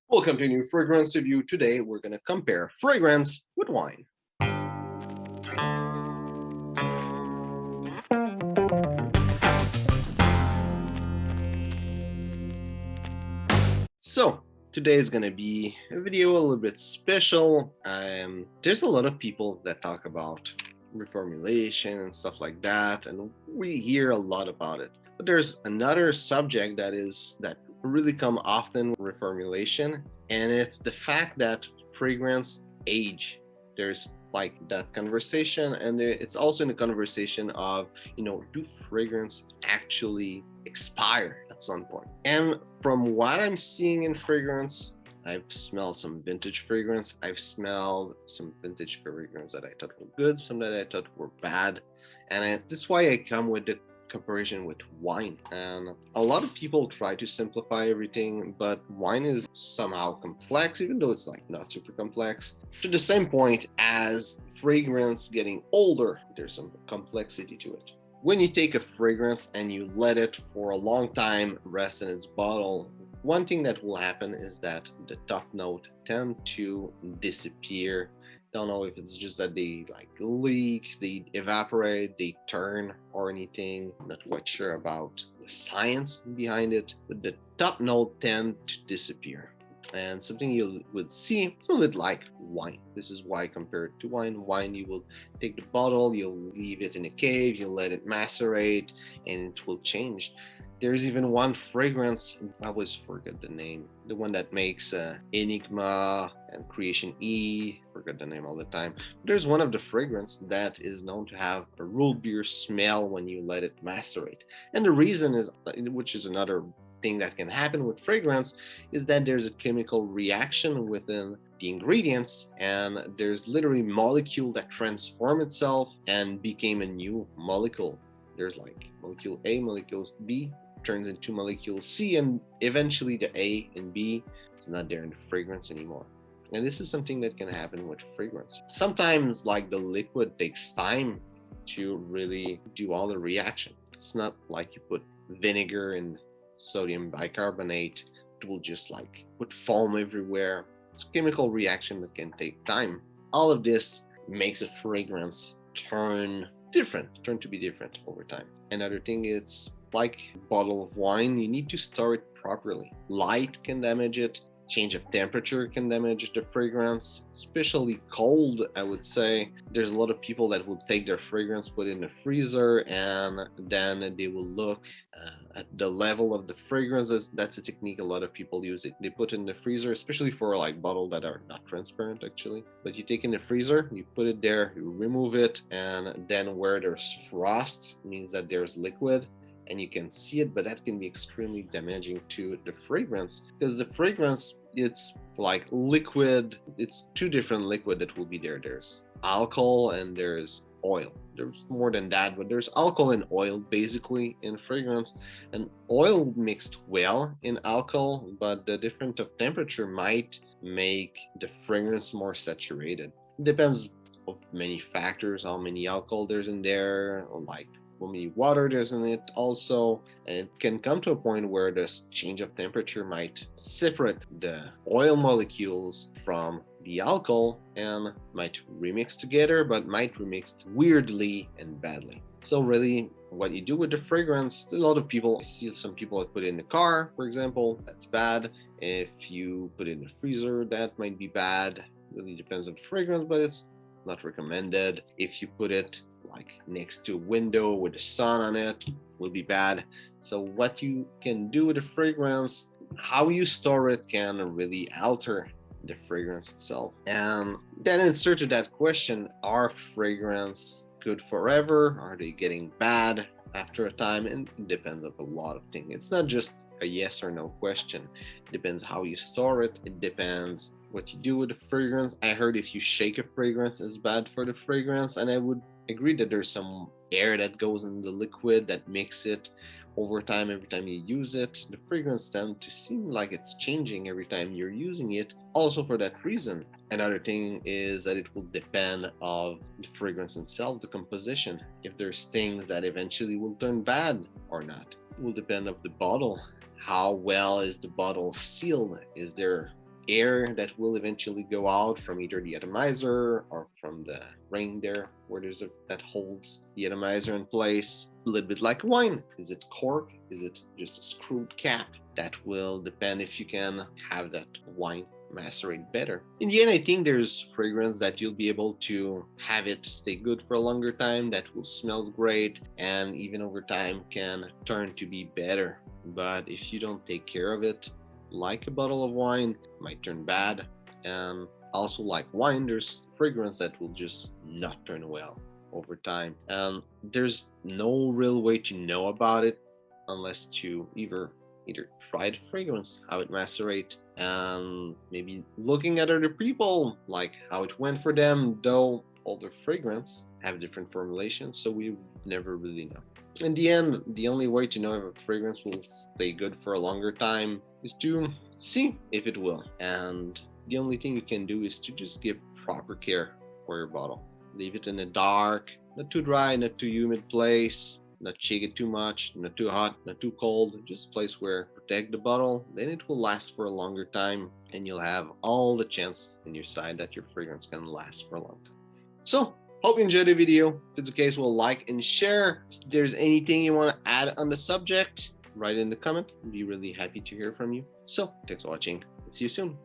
Welcome to a new fragrance review. Today we're going to compare fragrance with wine. So today is going to be a video a little bit special. There's a lot of people that talk about reformulation and stuff like that, and we hear a lot about it. But there's another subject that really come often with reformulation, and it's the fact that fragrance age. There's like that conversation, and it's also in the conversation of, do fragrance actually expire at some point? And from what I'm seeing in fragrance, I've smelled some vintage fragrance. I've smelled some vintage fragrance that I thought were good, some that I thought were bad. And that's why I come with the comparison with wine. And a lot of people try to simplify everything, but wine is somehow complex, even though it's like not super complex. To the same point as fragrance getting older, there's some complexity to it. When you take a fragrance and you let it for a long time rest in its bottle, one thing that will happen is that the top note tend to disappear. Don't know if it's just that they like leak, they evaporate, they turn or anything. I'm not quite sure about the science behind it, but the top note tend to disappear. And something you would see, it's a little bit like wine. This is why compared to wine. Wine, you will take the bottle, you'll leave it in a cave, you'll let it macerate, and it will change. There's even one fragrance, I always forget the name, the one that makes Enigma and Creation E, forget the name all the time. There's one of the fragrance that is known to have a root beer smell when you let it macerate. And the reason is, which is another thing that can happen with fragrance, is that there's a chemical reaction within the ingredients, and there's literally molecule that transform itself and became a new molecule. There's like molecule A, molecule B turns into molecule C, and eventually the A and B is not there in the fragrance anymore. And this is something that can happen with fragrance. Sometimes like the liquid takes time to really do all the reaction. It's not like you put vinegar and sodium bicarbonate, it will just like put foam everywhere. It's a chemical reaction that can take time. All of this makes a fragrance turn to be different over time. Another thing is like a bottle of wine, you need to store it properly. Light can damage it, change of temperature can damage the fragrance, especially cold. I would say there's a lot of people that will take their fragrance, put it in the freezer, and then they will look at the level of the fragrance. That's a technique a lot of people use. It they put in the freezer, especially for like bottles that are not transparent actually. But you take in the freezer, you put it there, you remove it, and then where there's frost means that there's liquid and you can see it, but that can be extremely damaging to the fragrance, because the fragrance, it's like liquid. It's two different liquid that will be there. There's alcohol and there's oil. There's more than that, but there's alcohol and oil basically in fragrance, and oil mixed well in alcohol, but the difference of temperature might make the fragrance more saturated. It depends of many factors, how many alcohol there's in there, like how many water there's in it also. And it can come to a point where this change of temperature might separate the oil molecules from the alcohol and might remix together, but might remix weirdly and badly. So really, what you do with the fragrance, a lot of people, I see some people that put it in the car, for example, that's bad. If you put it in the freezer, that might be bad. Really depends on the fragrance, but it's not recommended. If you put it like next to a window with the sun on it, will be bad. So what you can do with the fragrance, how you store it, can really alter the fragrance itself. And then answer to that question, are fragrance good forever? Are they getting bad after a time? And it depends on a lot of things. It's not just a yes or no question. It depends how you store it. It depends what you do with the fragrance. I heard if you shake a fragrance, it's bad for the fragrance, and I would agree that there's some air that goes in the liquid that makes it over time. Every time you use it, the fragrance tends to seem like it's changing every time you're using it, also for that reason. Another thing is that it will depend of the fragrance itself, the composition. If there's things that eventually will turn bad or not, it will depend of the bottle. How well is the bottle sealed? Is there air that will eventually go out from either the atomizer or from the ring there where that holds the atomizer in place. A little bit like wine. Is it cork? Is it just a screwed cap? That will depend if you can have that wine macerate better. In the end, I think there's fragrance that you'll be able to have it stay good for a longer time, that will smell great, and even over time can turn to be better. But if you don't take care of it, like a bottle of wine, it might turn bad. And also like wine, there's fragrance that will just not turn well over time. And there's no real way to know about it unless you either try the fragrance, how it macerate, and maybe looking at other people, like how it went for them, though all the fragrance have different formulations, so we never really know. In the end, the only way to know if a fragrance will stay good for a longer time is to see if it will. And the only thing you can do is to just give proper care for your bottle. Leave it in a dark, not too dry, not too humid place. Not shake it too much, not too hot, not too cold, just a place where protect the bottle. Then it will last for a longer time and you'll have all the chance in your side that your fragrance can last for a long time. So, hope you enjoyed the video. If it's the case, we'll like and share. If there's anything you want to add on the subject, write in the comment. I'd be really happy to hear from you. So, thanks for watching. See you soon.